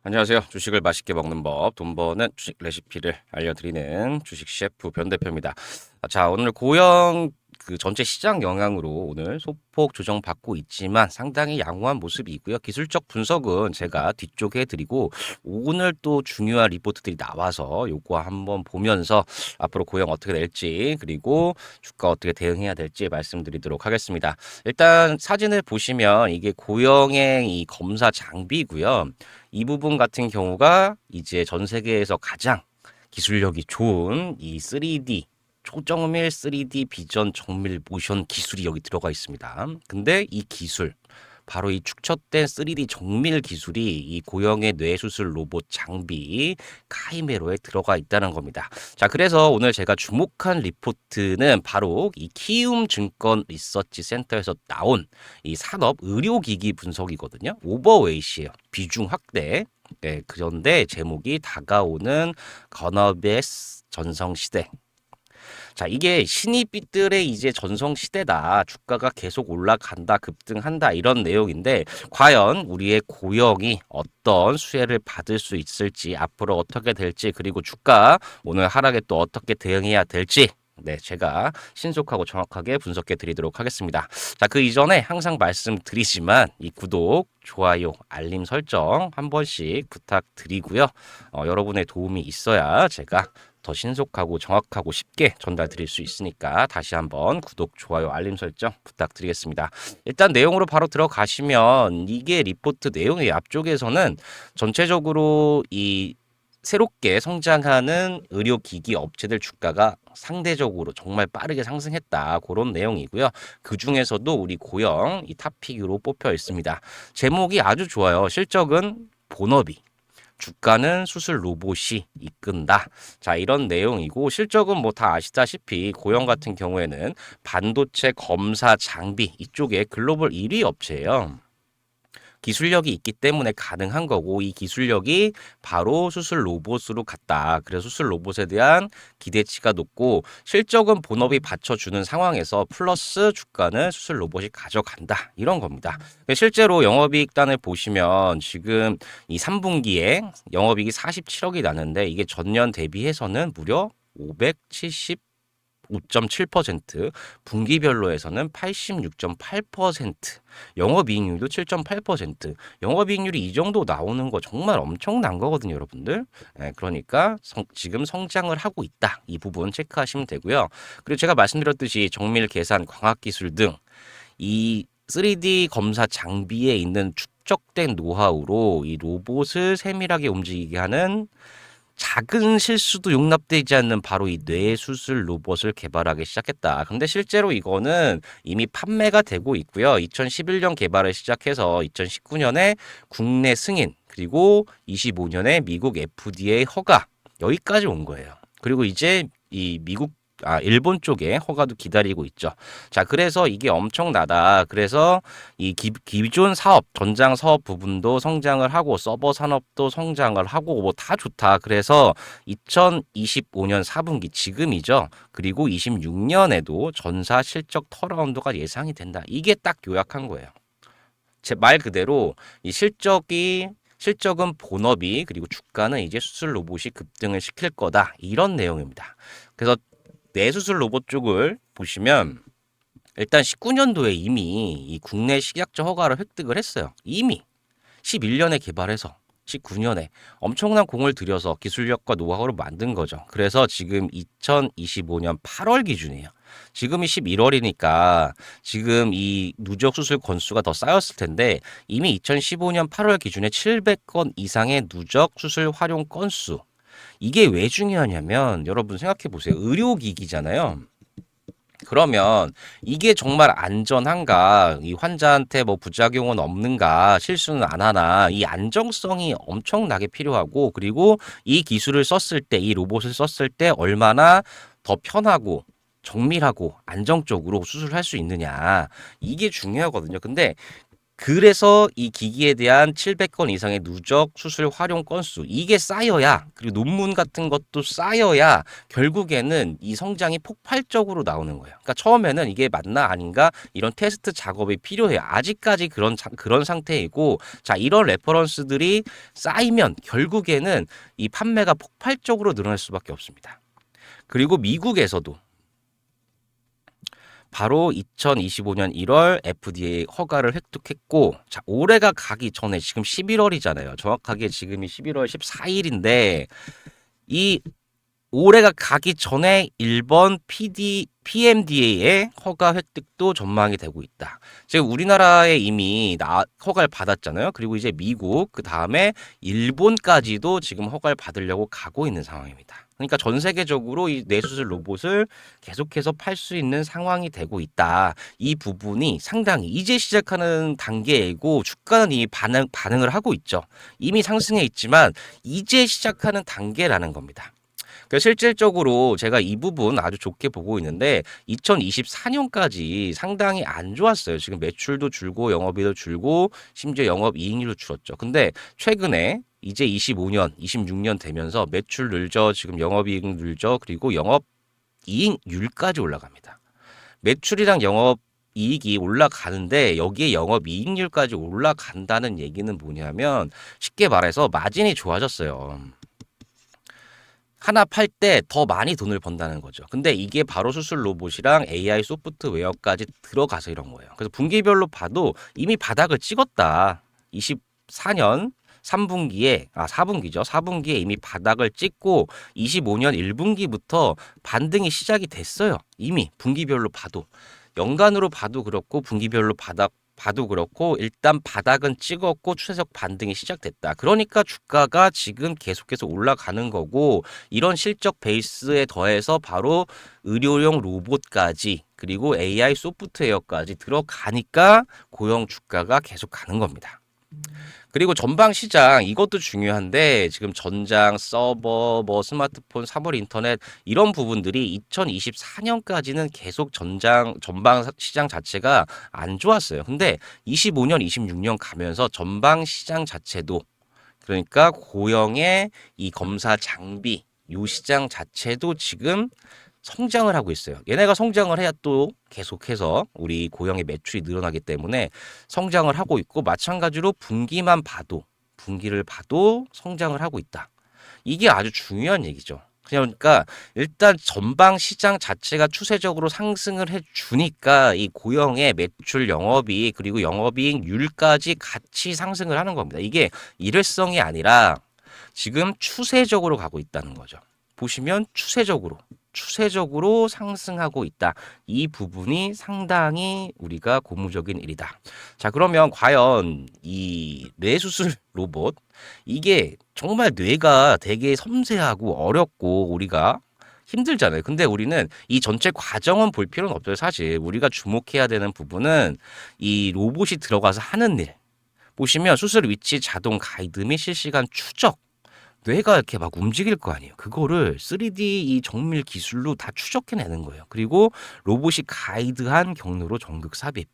안녕하세요. 주식을 맛있게 먹는 법, 돈 버는 주식 레시피를 알려드리는 주식 셰프 변 대표입니다. 자, 오늘 고영 전체 시장 영향으로 오늘 소폭 조정받고 있지만 상당히 양호한 모습이 있고요. 기술적 분석은 제가 뒤쪽에 해드리고 오늘 또 중요한 리포트들이 나와서 요거 한번 보면서 앞으로 고영 어떻게 될지 그리고 주가 어떻게 대응해야 될지 말씀드리도록 하겠습니다. 일단 사진을 보시면 이게 고영의 이 검사 장비고요. 이 부분 같은 경우가 이제 전 세계에서 가장 기술력이 좋은 이 3D 초정밀 3D 비전 정밀 모션 기술이 여기 들어가 있습니다. 근데 이 기술 바로 이 축적된 3D 정밀 기술이 이 고영의 뇌수술 로봇 장비 카이메로에 들어가 있다는 겁니다. 자, 그래서 오늘 제가 주목한 리포트는 바로 이 키움 증권 리서치 센터에서 나온 이 산업 의료기기 분석이거든요. 오버웨이시예요. 비중 확대. 네, 그런데 제목이 다가오는 건업의 전성시대. 자, 이게 신입빛들의 이제 전성시대다. 주가가 계속 올라간다, 급등한다, 이런 내용인데, 과연 우리의 고영이 어떤 수혜를 받을 수 있을지, 앞으로 어떻게 될지, 그리고 주가 오늘 하락에 또 어떻게 대응해야 될지, 네, 제가 신속하고 정확하게 분석해 드리도록 하겠습니다. 자, 그 이전에 항상 말씀드리지만, 이 구독, 좋아요, 알림 설정 한 번씩 부탁드리고요. 여러분의 도움이 있어야 제가 더 신속하고 정확하고 쉽게 전달 드릴 수 있으니까 다시 한번 구독, 좋아요, 알림 설정 부탁드리겠습니다. 일단 내용으로 바로 들어가시면 이게 리포트 내용의 앞쪽에서는 전체적으로 이 새롭게 성장하는 의료기기 업체들 주가가 상대적으로 정말 빠르게 상승했다. 그런 내용이고요. 그 중에서도 우리 고영 이 탑픽으로 뽑혀 있습니다. 제목이 아주 좋아요. 실적은 본업이. 주가는 수술 로봇이 이끈다. 자, 이런 내용이고 실적은 뭐 다 아시다시피 고영 같은 경우에는 반도체 검사 장비 이쪽에 글로벌 1위 업체예요. 기술력이 있기 때문에 가능한 거고 이 기술력이 바로 수술 로봇으로 갔다. 그래서 수술 로봇에 대한 기대치가 높고 실적은 본업이 받쳐주는 상황에서 플러스 주가는 수술 로봇이 가져간다. 이런 겁니다. 실제로 영업이익단을 보시면 지금 이 3분기에 영업이익이 47억이 나는데 이게 전년 대비해서는 무려 570 5.7%, 분기별로에서는 86.8%, 영업이익률도 7.8%, 영업이익률이 이 정도 나오는 거 정말 엄청난 거거든요, 여러분들. 그러니까 지금 성장을 하고 있다. 이 부분 체크하시면 되고요. 그리고 제가 말씀드렸듯이 정밀 계산, 광학기술 등 이 3D 검사 장비에 있는 축적된 노하우로 이 로봇을 세밀하게 움직이게 하는 작은 실수도 용납되지 않는 바로 이 뇌수술 로봇을 개발하기 시작했다. 근데 실제로 이거는 이미 판매가 되고 있고요. 2011년 개발을 시작해서 2019년에 국내 승인, 그리고 25년에 미국 FDA 허가, 여기까지 온 거예요. 그리고 이제 이 일본 쪽에 허가도 기다리고 있죠. 자, 그래서 이게 엄청나다. 그래서 이 기존 사업, 전장 사업 부분도 성장을 하고 서버 산업도 성장을 하고 뭐 다 좋다. 그래서 2025년 4분기 지금이죠. 그리고 26년에도 전사 실적 턴어라운드가 예상이 된다. 이게 딱 요약한 거예요. 제 말 그대로 이 실적은 본업이 그리고 주가는 이제 수술 로봇이 급등을 시킬 거다. 이런 내용입니다. 그래서 뇌수술 로봇 쪽을 보시면 일단 19년도에 이미 이 국내 식약처 허가를 획득을 했어요. 이미 11년에 개발해서 19년에 엄청난 공을 들여서 기술력과 노하우를 만든 거죠. 그래서 지금 2025년 8월 기준이에요. 지금이 11월이니까 지금 이 누적 수술 건수가 더 쌓였을 텐데 이미 2015년 8월 기준에 700건 이상의 누적 수술 활용 건수. 이게 왜 중요하냐면 여러분 생각해 보세요. 의료기기잖아요. 그러면 이게 정말 안전한가? 이 환자한테 뭐 부작용은 없는가? 실수는 안 하나? 이 안정성이 엄청나게 필요하고 그리고 이 기술을 썼을 때, 이 로봇을 썼을 때 얼마나 더 편하고 정밀하고 안정적으로 수술할 수 있느냐. 이게 중요하거든요. 근데 그래서 이 기기에 대한 700건 이상의 누적 수술 활용 건수 이게 쌓여야 그리고 논문 같은 것도 쌓여야 결국에는 이 성장이 폭발적으로 나오는 거예요. 그러니까 처음에는 이게 맞나 아닌가 이런 테스트 작업이 필요해요. 아직까지 그런 상태이고 자 이런 레퍼런스들이 쌓이면 결국에는 이 판매가 폭발적으로 늘어날 수밖에 없습니다. 그리고 미국에서도 바로 2025년 1월 FDA 허가를 획득했고, 자, 올해가 가기 전에 지금 11월이잖아요. 정확하게 지금이 11월 14일인데, 이 올해가 가기 전에 일본 PMDA의 허가 획득도 전망이 되고 있다. 지금 우리나라에 이미 허가를 받았잖아요. 그리고 이제 미국, 그 다음에 일본까지도 지금 허가를 받으려고 가고 있는 상황입니다. 그러니까 전 세계적으로 이 뇌수술 로봇을 계속해서 팔 수 있는 상황이 되고 있다. 이 부분이 상당히 이제 시작하는 단계이고 주가는 이미 반응을 하고 있죠. 이미 상승해 있지만 이제 시작하는 단계라는 겁니다. 실질적으로 제가 이 부분 아주 좋게 보고 있는데 2024년까지 상당히 안 좋았어요. 지금 매출도 줄고 영업이익도 줄고 심지어 영업이익률도 줄었죠. 근데 최근에 이제 25년, 26년 되면서 매출 늘죠. 지금 영업이익 늘죠. 그리고 영업이익률까지 올라갑니다. 매출이랑 영업이익이 올라가는데 여기에 영업이익률까지 올라간다는 얘기는 뭐냐면 쉽게 말해서 마진이 좋아졌어요. 하나 팔 때 더 많이 돈을 번다는 거죠. 근데 이게 바로 수술 로봇이랑 AI 소프트웨어까지 들어가서 이런 거예요. 그래서 분기별로 봐도 이미 바닥을 찍었다. 24년 3분기에 4분기죠. 4분기에 이미 바닥을 찍고 25년 1분기부터 반등이 시작이 됐어요. 이미 분기별로 봐도 연간으로 봐도 그렇고 분기별로 봐도 그렇고 일단 바닥은 찍었고 추세적 반등이 시작됐다. 그러니까 주가가 지금 계속해서 올라가는 거고 이런 실적 베이스에 더해서 바로 의료용 로봇까지 그리고 AI 소프트웨어까지 들어가니까 고용 주가가 계속 가는 겁니다. 그리고 전방 시장 이것도 중요한데 지금 전장, 서버, 뭐 스마트폰, 사물 인터넷 이런 부분들이 2024년까지는 계속 전방 시장 자체가 안 좋았어요. 근데 25년, 26년 가면서 전방 시장 자체도 그러니까 고형의 이 검사 장비 요 시장 자체도 지금 성장을 하고 있어요. 얘네가 성장을 해야 또 계속해서 우리 고용의 매출이 늘어나기 때문에 성장을 하고 있고 마찬가지로 분기를 봐도 성장을 하고 있다. 이게 아주 중요한 얘기죠. 그러니까 일단 전방 시장 자체가 추세적으로 상승을 해주니까 이 고용의 매출 영업이익 그리고 영업이익률까지 같이 상승을 하는 겁니다. 이게 일회성이 아니라 지금 추세적으로 가고 있다는 거죠. 보시면 추세적으로 상승하고 있다. 이 부분이 상당히 우리가 고무적인 일이다. 자, 그러면 과연 이 뇌수술 로봇 이게 정말 뇌가 되게 섬세하고 어렵고 우리가 힘들잖아요. 근데 우리는 이 전체 과정은 볼 필요는 없어요. 사실 우리가 주목해야 되는 부분은 이 로봇이 들어가서 하는 일. 보시면 수술 위치 자동 가이드 및 실시간 추적. 뇌가 이렇게 막 움직일 거 아니에요. 그거를 3D 이 정밀 기술로 다 추적해내는 거예요. 그리고 로봇이 가이드한 경로로 전극 삽입.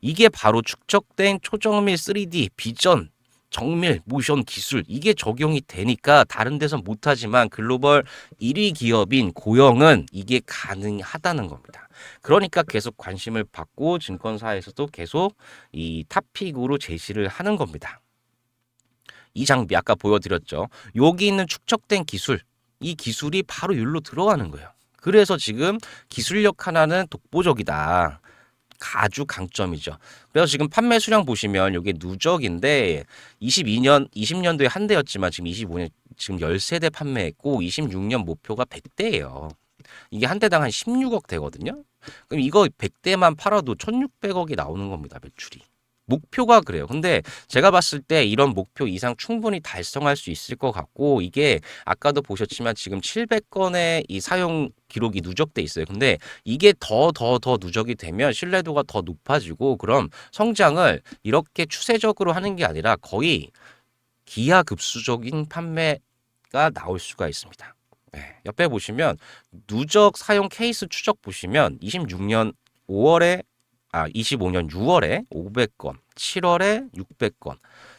이게 바로 축적된 초정밀 3D 비전 정밀 모션 기술 이게 적용이 되니까 다른 데선 못하지만 글로벌 1위 기업인 고영은 이게 가능하다는 겁니다. 그러니까 계속 관심을 받고 증권사에서도 계속 이 탑픽으로 제시를 하는 겁니다. 이 장비 아까 보여드렸죠. 여기 있는 축적된 기술, 이 기술이 바로 율로 들어가는 거예요. 그래서 지금 기술력 하나는 독보적이다. 아주 강점이죠. 그래서 지금 판매 수량 보시면 이게 누적인데 20년도에 한 대였지만 지금 25년 지금 13대 판매했고 26년 목표가 100대예요. 이게 한 대당 한 16억 되거든요. 그럼 이거 100대만 팔아도 1,600억이 나오는 겁니다. 매출이. 목표가 그래요. 근데 제가 봤을 때 이런 목표 이상 충분히 달성할 수 있을 것 같고 이게 아까도 보셨지만 지금 700건의 이 사용 기록이 누적돼 있어요. 근데 이게 더 누적이 되면 신뢰도가 더 높아지고 그럼 성장을 이렇게 추세적으로 하는 게 아니라 거의 기하급수적인 판매가 나올 수가 있습니다. 네, 옆에 보시면 누적 사용 케이스 추적 보시면 26년 5월에 25년 6월에 500건, 7월에 600건,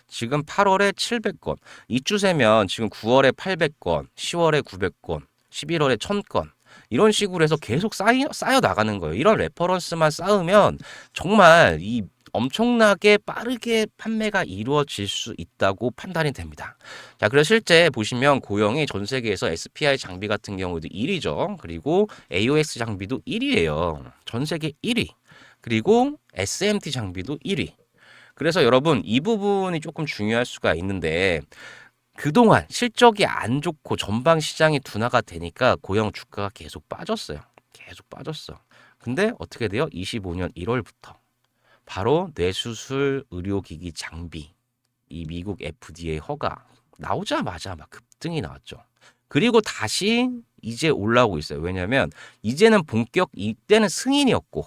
지금 8월에 700건. 이 추세면 지금 9월에 800건, 10월에 900건, 11월에 1000건. 이런 식으로 해서 계속 쌓여 나가는 거예요. 이런 레퍼런스만 쌓으면 정말 이 엄청나게 빠르게 판매가 이루어질 수 있다고 판단이 됩니다. 자, 그래서 실제 보시면 고영이 전 세계에서 SPI 장비 같은 경우도 1위죠. 그리고 AOX 장비도 1위예요. 전 세계 1위. 그리고 SMT 장비도 1위. 그래서 여러분 이 부분이 조금 중요할 수가 있는데 그동안 실적이 안 좋고 전방 시장이 둔화가 되니까 고영 주가가 계속 빠졌어요. 계속 빠졌어. 근데 어떻게 돼요? 25년 1월부터 바로 뇌수술 의료기기 장비 이 미국 FDA 허가 나오자마자 막 급등이 나왔죠. 그리고 다시 이제 올라오고 있어요. 왜냐하면 이제는 이때는 승인이었고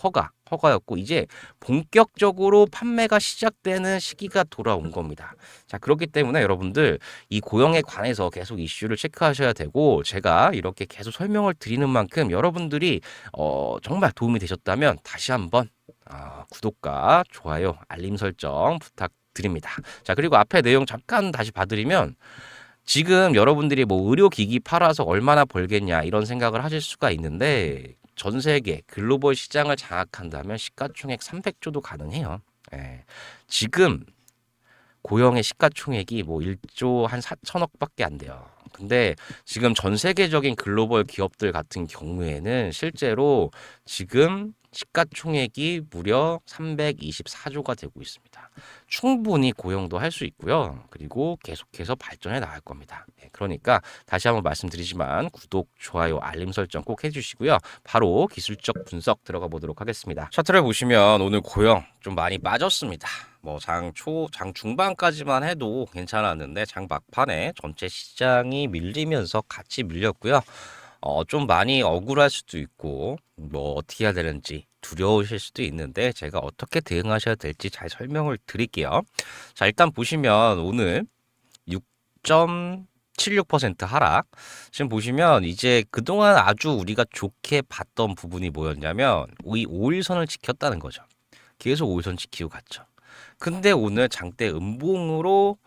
허가였고 이제 본격적으로 판매가 시작되는 시기가 돌아온 겁니다. 자, 그렇기 때문에 여러분들 이 고영에 관해서 계속 이슈를 체크하셔야 되고 제가 이렇게 계속 설명을 드리는 만큼 여러분들이 정말 도움이 되셨다면 다시 한번 구독과 좋아요, 알림 설정 부탁드립니다. 자, 그리고 앞에 내용 잠깐 다시 봐드리면 지금 여러분들이 뭐 의료기기 팔아서 얼마나 벌겠냐 이런 생각을 하실 수가 있는데 전 세계 글로벌 시장을 장악한다면 시가총액 300조도 가능해요. 예. 지금 고영의 시가총액이 뭐 1조 한 4천억밖에 안 돼요. 근데 지금 전 세계적인 글로벌 기업들 같은 경우에는 실제로 지금 시가총액이 무려 324조가 되고 있습니다. 충분히 고용도 할 수 있고요. 그리고 계속해서 발전해 나갈 겁니다. 네, 그러니까 다시 한번 말씀드리지만 구독, 좋아요, 알림 설정 꼭 해주시고요. 바로 기술적 분석 들어가 보도록 하겠습니다. 차트를 보시면 오늘 고용 좀 많이 빠졌습니다. 뭐 장 중반까지만 해도 괜찮았는데 장 막판에 전체 시장이 밀리면서 같이 밀렸고요. 좀 많이 억울할 수도 있고 뭐 어떻게 해야 되는지 두려우실 수도 있는데 제가 어떻게 대응하셔야 될지 잘 설명을 드릴게요. 자, 일단 보시면 오늘 6.76% 하락. 지금 보시면 이제 그동안 아주 우리가 좋게 봤던 부분이 뭐였냐면 이 5일선을 지켰다는 거죠. 계속 5일선 지키고 갔죠. 근데 오늘 장대 음봉으로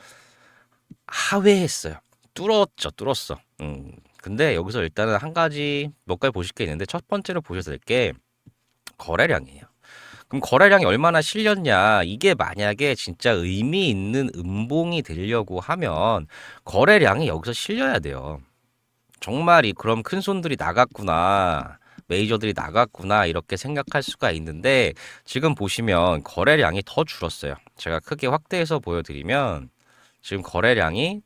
하회했어요. 뚫었어. 근데 여기서 일단은 몇 가지 보실 게 있는데 첫 번째로 보셔야 될 게 거래량이에요. 그럼 거래량이 얼마나 실렸냐? 이게 만약에 진짜 의미 있는 음봉이 되려고 하면 거래량이 여기서 실려야 돼요. 정말 그럼 큰 손들이 나갔구나. 메이저들이 나갔구나 이렇게 생각할 수가 있는데 지금 보시면 거래량이 더 줄었어요. 제가 크게 확대해서 보여드리면 지금 거래량이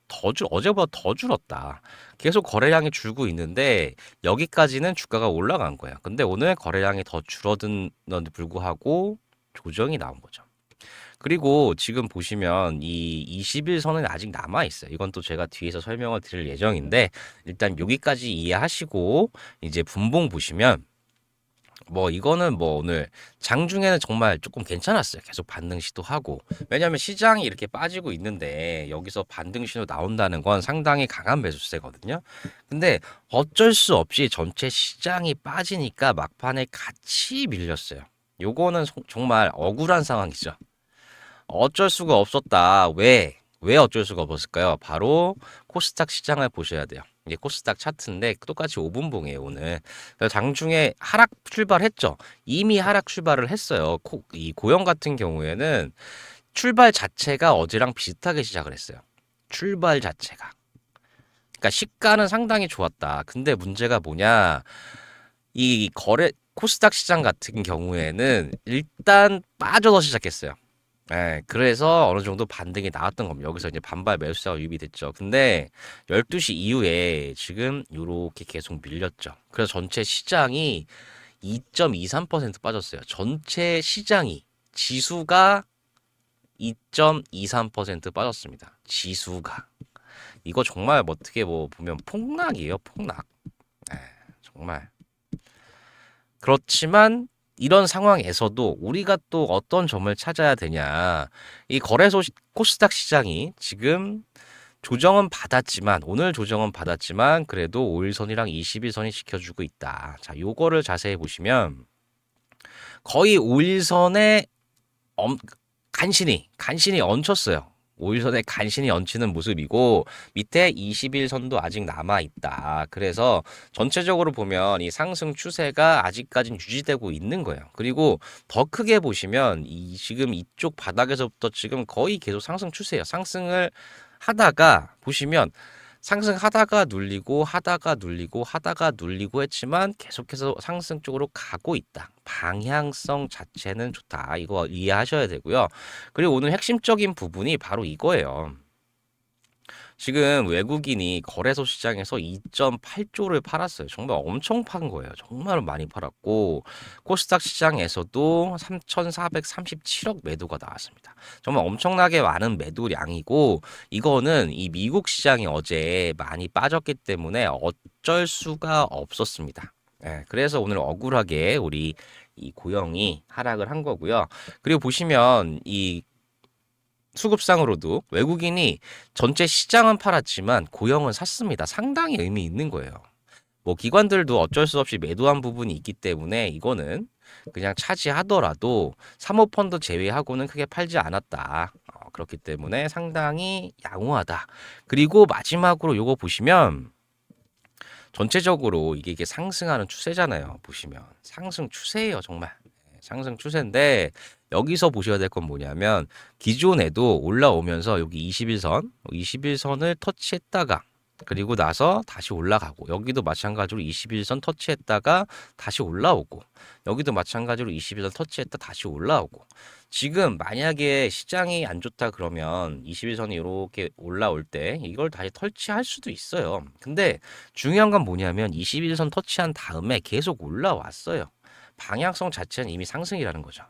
어제보다 더 줄었다. 계속 거래량이 줄고 있는데 여기까지는 주가가 올라간 거야. 근데 오늘 거래량이 더 줄어든데도 불구하고 조정이 나온 거죠. 그리고 지금 보시면 이 21선은 아직 남아 있어요. 이건 또 제가 뒤에서 설명을 드릴 예정인데 일단 여기까지 이해하시고 이제 분봉 보시면 뭐 이거는 뭐 오늘 장중에는 정말 조금 괜찮았어요. 계속 반등 시도하고. 왜냐하면 시장이 이렇게 빠지고 있는데 여기서 반등 신호 나온다는 건 상당히 강한 매수세거든요. 근데 어쩔 수 없이 전체 시장이 빠지니까 막판에 같이 밀렸어요. 요거는 정말 억울한 상황이죠. 어쩔 수가 없었다. 왜 어쩔 수가 없었을까요? 바로 코스닥 시장을 보셔야 돼요. 이게 코스닥 차트인데 똑같이 5분봉이에요, 오늘. 그래서 장중에 하락 출발했죠. 이미 하락 출발을 했어요. 이 고영 같은 경우에는 출발 자체가 어제랑 비슷하게 시작을 했어요. 출발 자체가. 그러니까 시가는 상당히 좋았다. 근데 문제가 뭐냐? 코스닥 시장 같은 경우에는 일단 빠져서 시작했어요. 예, 그래서 어느 정도 반등이 나왔던 겁니다. 여기서 이제 반발 매수세가 유입됐죠. 근데 12시 이후에 지금 요렇게 계속 밀렸죠. 그래서 전체 시장이 2.23% 빠졌어요. 전체 시장이 지수가 2.23% 빠졌습니다. 지수가. 이거 정말 어떻게 보면 폭락이에요, 폭락. 예, 정말. 그렇지만 이런 상황에서도 우리가 또 어떤 점을 찾아야 되냐. 이 코스닥 시장이 지금 오늘 조정은 받았지만 그래도 5일선이랑 21선이 지켜주고 있다. 자, 요거를 자세히 보시면 거의 5일선에 간신히 얹혔어요. 5일선에 간신히 얹히는 모습이고 밑에 21선도 아직 남아 있다. 그래서 전체적으로 보면 이 상승 추세가 아직까지는 유지되고 있는 거예요. 그리고 더 크게 보시면 이 지금 이쪽 바닥에서부터 지금 거의 계속 상승 추세예요. 상승을 하다가 보시면 상승하다가 눌리고 하다가 눌리고 하다가 눌리고 했지만 계속해서 상승 쪽으로 가고 있다. 방향성 자체는 좋다. 이거 이해하셔야 되고요. 그리고 오늘 핵심적인 부분이 바로 이거예요. 지금 외국인이 거래소 시장에서 2.8조를 팔았어요. 정말 엄청 판 거예요. 정말 많이 팔았고 코스닥 시장에서도 3,437억 매도가 나왔습니다. 정말 엄청나게 많은 매도량이고 이거는 이 미국 시장이 어제 많이 빠졌기 때문에 어쩔 수가 없었습니다. 예, 그래서 오늘 억울하게 우리 이 고영이 하락을 한 거고요. 그리고 보시면 이 수급상으로도 외국인이 전체 시장은 팔았지만 고영은 샀습니다. 상당히 의미 있는 거예요. 뭐 기관들도 어쩔 수 없이 매도한 부분이 있기 때문에 이거는 그냥 차지하더라도 사모펀드 제외하고는 크게 팔지 않았다. 그렇기 때문에 상당히 양호하다. 그리고 마지막으로 요거 보시면 전체적으로 이게 상승하는 추세잖아요. 보시면 상승 추세예요, 정말. 상승 추세인데 여기서 보셔야 될 건 뭐냐면 기존에도 올라오면서 여기 21선을 터치했다가 그리고 나서 다시 올라가고 여기도 마찬가지로 21선 터치했다가 다시 올라오고 여기도 마찬가지로 21선 터치했다 다시 올라오고 지금 만약에 시장이 안 좋다 그러면 21선이 이렇게 올라올 때 이걸 다시 터치할 수도 있어요. 근데 중요한 건 뭐냐면 21선 터치한 다음에 계속 올라왔어요. 방향성 자체는 이미 상승이라는 거죠.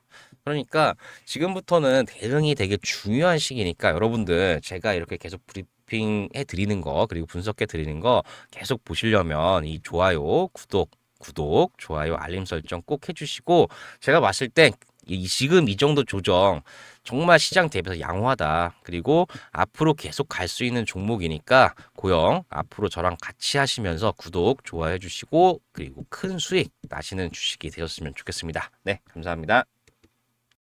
그러니까 지금부터는 대응이 되게 중요한 시기니까 여러분들 제가 이렇게 계속 브리핑 해 드리는 거 그리고 분석해 드리는 거 계속 보시려면 이 좋아요, 구독, 좋아요, 알림 설정 꼭 해주시고 제가 봤을 때 지금 이 정도 조정 정말 시장 대비해서 양호하다. 그리고 앞으로 계속 갈 수 있는 종목이니까 고영 앞으로 저랑 같이 하시면서 구독, 좋아해 주시고 그리고 큰 수익 나시는 주식이 되었으면 좋겠습니다. 네, 감사합니다.